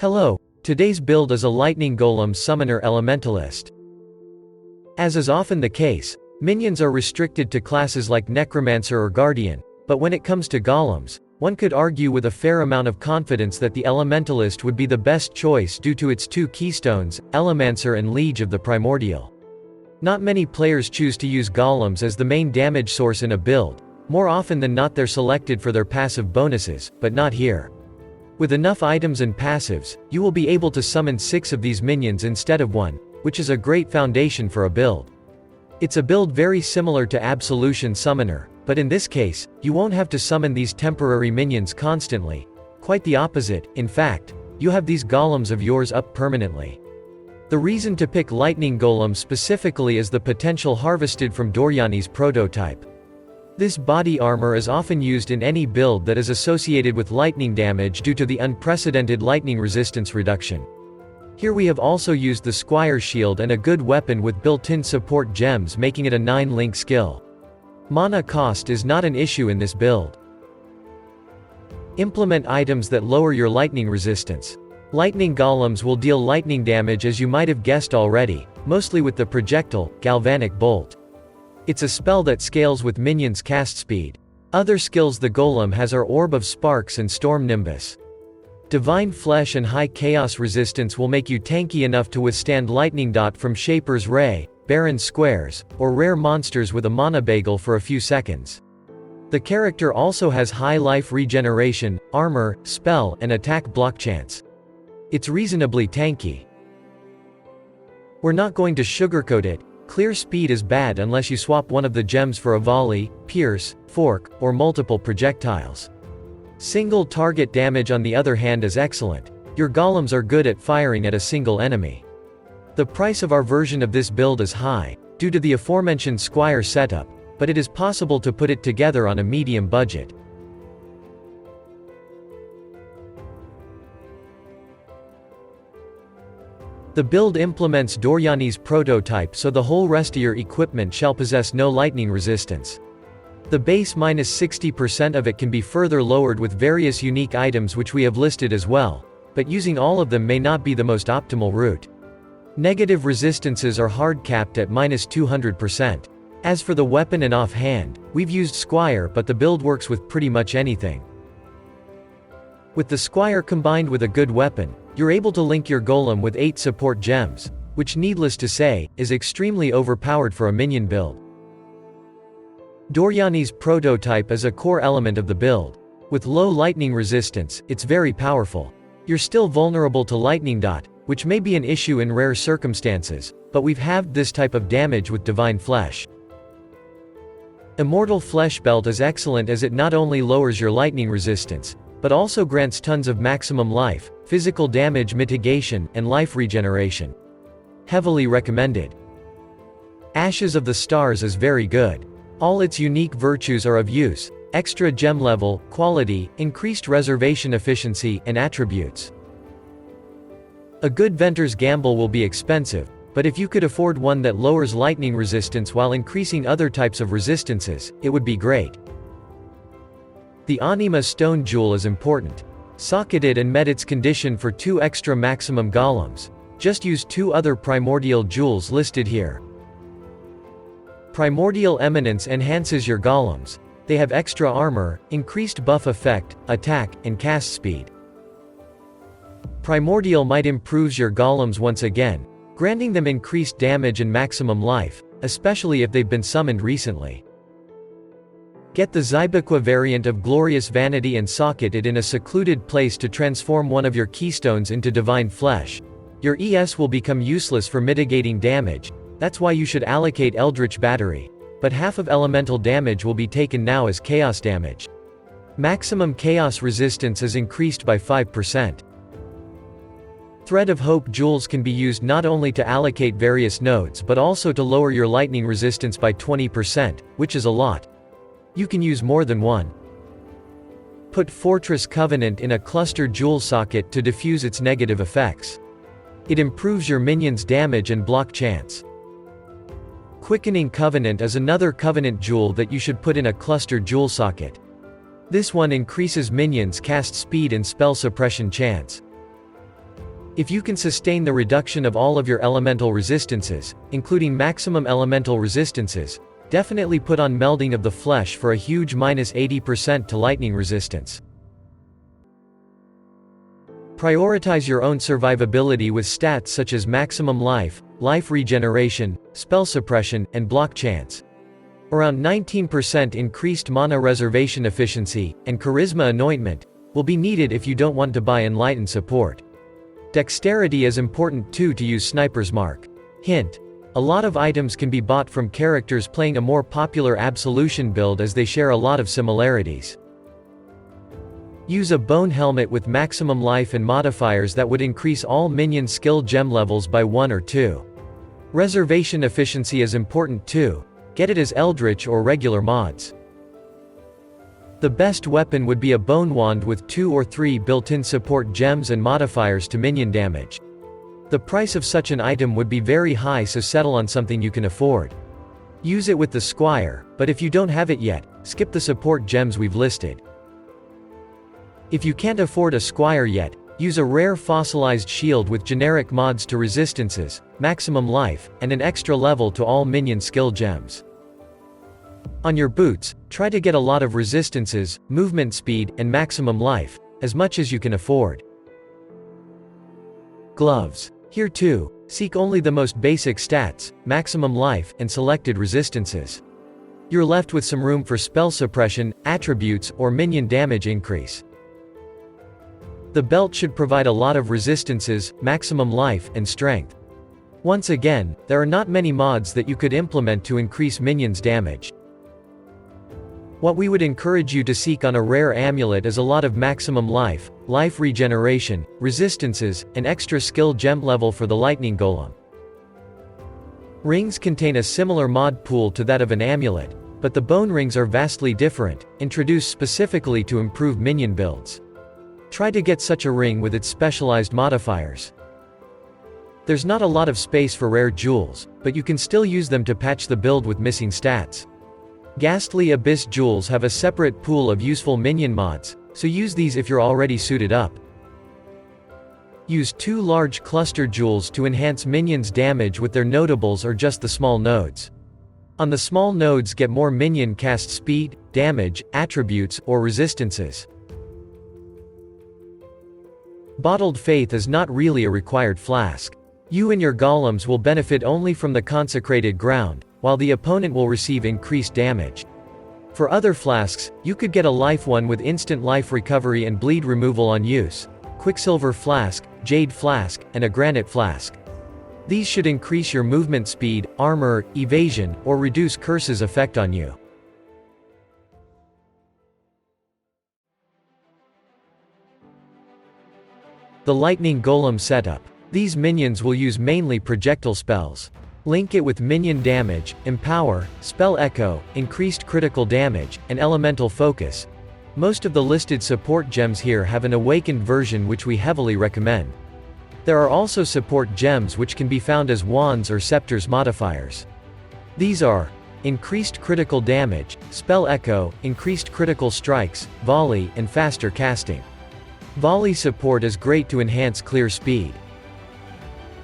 Hello, today's build is a Lightning Golem Summoner Elementalist. As is often the case, minions are restricted to classes like Necromancer or Guardian, but when it comes to golems, one could argue with a fair amount of confidence that the Elementalist would be the best choice due to its two keystones, Elemancer and Liege of the Primordial. Not many players choose to use golems as the main damage source in a build. More often than not they're selected for their passive bonuses, but not here. With enough items and passives, you will be able to summon 6 of these minions instead of 1, which is a great foundation for a build. It's a build very similar to Absolution Summoner, but in this case, you won't have to summon these temporary minions constantly. Quite the opposite, in fact, you have these golems of yours up permanently. The reason to pick Lightning Golem specifically is the potential harvested from DORYANI'S prototype. This body armor is often used in any build that is associated with lightning damage due to the unprecedented lightning resistance reduction. Here we have also used the Squire's Shield and a good weapon with built-in support gems, making it a 9-link skill. Mana cost is not an issue in this build. Implement items that lower your lightning resistance. Lightning golems will deal lightning damage, as you might have guessed already, mostly with the projectile, Galvanic Bolt. It's a spell that scales with minions' cast speed. Other skills the golem has are Orb of Sparks and Storm Nimbus. Divine Flesh and high chaos resistance will make you tanky enough to withstand Lightning Dot from Shaper's Ray, Barren Squares, or rare monsters with a mana bagel for a few seconds. The character also has high life regeneration, armor, spell, and attack block chance. It's reasonably tanky. We're not going to sugarcoat it. Clear speed is bad unless you swap one of the gems for a volley, pierce, fork, or multiple projectiles. Single target damage on the other hand is excellent. Your golems are good at firing at a single enemy. The price of our version of this build is high, due to the aforementioned Squire setup, but it is possible to put it together on a medium budget. The build implements DORYANI'S prototype, so the whole rest of your equipment shall possess no lightning resistance. The base minus 60% of it can be further lowered with various unique items which we have listed as well, but using all of them may not be the most optimal route. Negative resistances are hard capped at minus 200%. As for the weapon and offhand, we've used Squire, but the build works with pretty much anything. With the Squire combined with a good weapon, you're able to link your golem with 8 support gems, which needless to say, is extremely overpowered for a minion build. DORYANI'S prototype is a core element of the build. With low lightning resistance, it's very powerful. You're still vulnerable to Lightning Dot, which may be an issue in rare circumstances, but we've halved this type of damage with Divine Flesh. Immortal Flesh Belt is excellent as it not only lowers your lightning resistance, but also grants tons of maximum life, physical damage mitigation, and life regeneration. Heavily recommended. Ashes of the Stars is very good. All its unique virtues are of use: extra gem level, quality, increased reservation efficiency, and attributes. A good Venter's Gamble will be expensive, but if you could afford one that lowers lightning resistance while increasing other types of resistances, it would be great. The Anima Stone Jewel is important. Socketed and met its condition for 2 extra maximum golems. Just use 2 other primordial jewels listed here. Primordial Eminence enhances your golems. They have extra armor, increased buff effect, attack, and cast speed. Primordial Might improves your golems once again, granting them increased damage and maximum life, especially if they've been summoned recently. Get the Zybequa variant of Glorious Vanity and socket it in a secluded place to transform one of your keystones into Divine Flesh. Your ES will become useless for mitigating damage, that's why you should allocate Eldritch Battery, but half of elemental damage will be taken now as chaos damage. Maximum chaos resistance is increased by 5%. Thread of Hope jewels can be used not only to allocate various nodes but also to lower your lightning resistance by 20%, which is a lot. You can use more than one. Put Fortress Covenant in a cluster jewel socket to diffuse its negative effects. It improves your minions' damage and block chance. Quickening Covenant is another Covenant jewel that you should put in a cluster jewel socket. This one increases minions' cast speed and spell suppression chance. If you can sustain the reduction of all of your elemental resistances, including maximum elemental resistances, definitely put on Melding of the Flesh for a huge -80% to lightning resistance. Prioritize your own survivability with stats such as maximum life, life regeneration, spell suppression, and block chance. Around 19% increased mana reservation efficiency, and charisma anointment, will be needed if you don't want to buy enlightened support. Dexterity is important too to use Sniper's Mark. Hint: a lot of items can be bought from characters playing a more popular Absolution build as they share a lot of similarities. Use a bone helmet with maximum life and modifiers that would increase all minion skill gem levels by 1 or 2. Reservation efficiency is important too. Get it as Eldritch or regular mods. The best weapon would be a bone wand with 2 or 3 built-in support gems and modifiers to minion damage. The price of such an item would be very high, so settle on something you can afford. Use it with the Squire, but if you don't have it yet, skip the support gems we've listed. If you can't afford a Squire yet, use a rare fossilized shield with generic mods to resistances, maximum life, and an extra level to all minion skill gems. On your boots, try to get a lot of resistances, movement speed, and maximum life, as much as you can afford. Gloves. Here too, seek only the most basic stats, maximum life, and selected resistances. You're left with some room for spell suppression, attributes, or minion damage increase. The belt should provide a lot of resistances, maximum life, and strength. Once again, there are not many mods that you could implement to increase minions' damage. What we would encourage you to seek on a rare amulet is a lot of maximum life, life regeneration, resistances, and extra skill gem level for the lightning golem. Rings contain a similar mod pool to that of an amulet, but the bone rings are vastly different, introduced specifically to improve minion builds. Try to get such a ring with its specialized modifiers. There's not a lot of space for rare jewels, but you can still use them to patch the build with missing stats. Ghastly Abyss jewels have a separate pool of useful minion mods, so use these if you're already suited up. Use 2 large cluster jewels to enhance minions' damage with their notables or just the small nodes. On the small nodes, get more minion cast speed, damage, attributes, or resistances. Bottled Faith is not really a required flask. You and your golems will benefit only from the consecrated ground, while the opponent will receive increased damage. For other flasks, you could get a life one with instant life recovery and bleed removal on use, Quicksilver Flask, Jade Flask, and a Granite Flask. These should increase your movement speed, armor, evasion, or reduce curses effect on you. The Lightning Golem setup. These minions will use mainly projectile spells. Link it with minion damage, empower, spell echo, increased critical damage, and elemental focus. Most of the listed support gems here have an awakened version which we heavily recommend. There are also support gems which can be found as wands or scepters modifiers. These are increased critical damage, spell echo, increased critical strikes, volley, and faster casting. Volley support is great to enhance clear speed.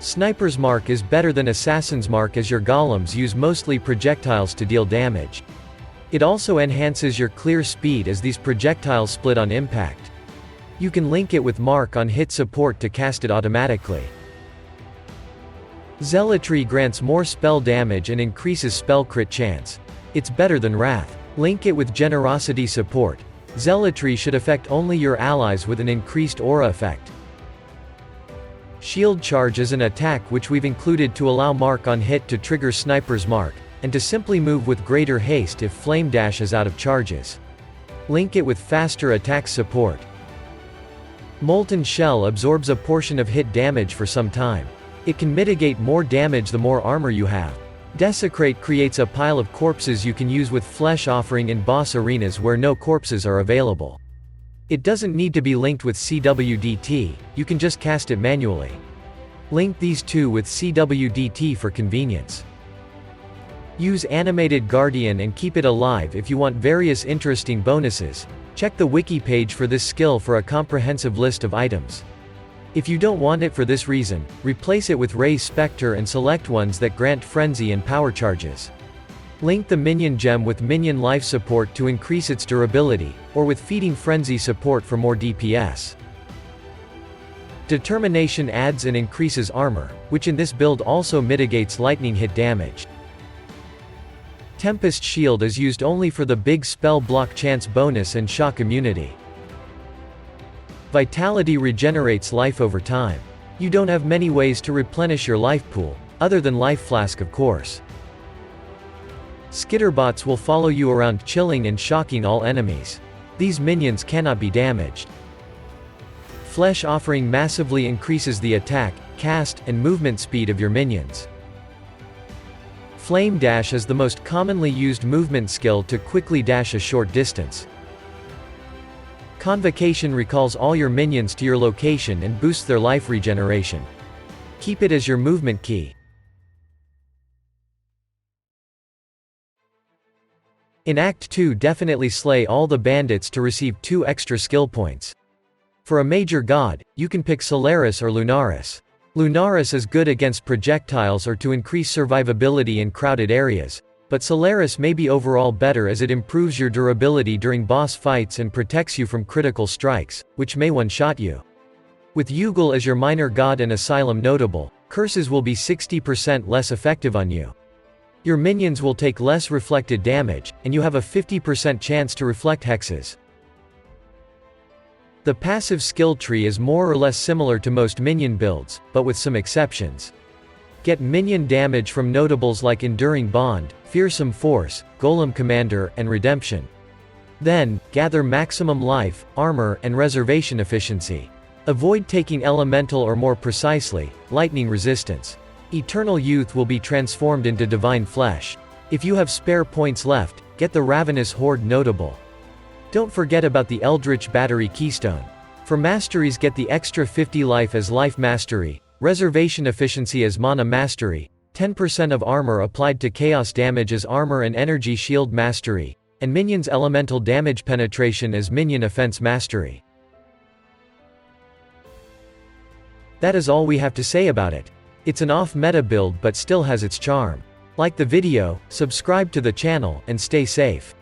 Sniper's Mark is better than Assassin's Mark as your golems use mostly projectiles to deal damage. It also enhances your clear speed as these projectiles split on impact. You can link it with Mark on hit support to cast it automatically. Zealotry grants more spell damage and increases spell crit chance. It's better than Wrath. Link it with Generosity support. Zealotry should affect only your allies with an increased aura effect. Shield Charge is an attack which we've included to allow Mark on hit to trigger Sniper's Mark, and to simply move with greater haste if Flame Dash is out of charges. Link it with faster attack support. Molten Shell absorbs a portion of hit damage for some time. It can mitigate more damage the more armor you have. Desecrate creates a pile of corpses you can use with Flesh Offering in boss arenas where no corpses are available. It doesn't need to be linked with CWDT, you can just cast it manually. Link these two with CWDT for convenience. Use Animated Guardian and keep it alive if you want various interesting bonuses. Check the wiki page for this skill for a comprehensive list of items. If you don't want it for this reason, replace it with Ray's Spectre and select ones that grant Frenzy and power charges. Link the minion gem with minion life support to increase its durability, or with feeding Frenzy support for more DPS. Determination adds and increases armor, which in this build also mitigates lightning hit damage. Tempest Shield is used only for the big spell block chance bonus and shock immunity. Vitality regenerates life over time. You don't have many ways to replenish your life pool, other than Life Flask of course. Skitterbots will follow you around chilling and shocking all enemies. These minions cannot be damaged. Flesh Offering massively increases the attack, cast, and movement speed of your minions. Flame Dash is the most commonly used movement skill to quickly dash a short distance. Convocation recalls all your minions to your location and boosts their life regeneration. Keep it as your movement key. In Act 2, definitely slay all the bandits to receive 2 extra skill points. For a major god, you can pick Solaris or Lunaris. Lunaris is good against projectiles or to increase survivability in crowded areas, but Solaris may be overall better as it improves your durability during boss fights and protects you from critical strikes, which may one-shot you. With Ugel as your minor god and Asylum notable, curses will be 60% less effective on you. Your minions will take less reflected damage, and you have a 50% chance to reflect hexes. The passive skill tree is more or less similar to most minion builds, but with some exceptions. Get minion damage from notables like Enduring Bond, Fearsome Force, Golem Commander, and Redemption. Then, gather maximum life, armor, and reservation efficiency. Avoid taking Elemental or more precisely, Lightning Resistance. Eternal Youth will be transformed into Divine Flesh. If you have spare points left, get the Ravenous Horde notable. Don't forget about the Eldritch Battery Keystone. For masteries, get the extra 50 life as Life Mastery, Reservation Efficiency as Mana Mastery, 10% of armor applied to chaos damage as Armor and Energy Shield Mastery, and Minions Elemental Damage Penetration as Minion Offense Mastery. That is all we have to say about it. It's an off-meta build but still has its charm. Like the video, subscribe to the channel, and stay safe.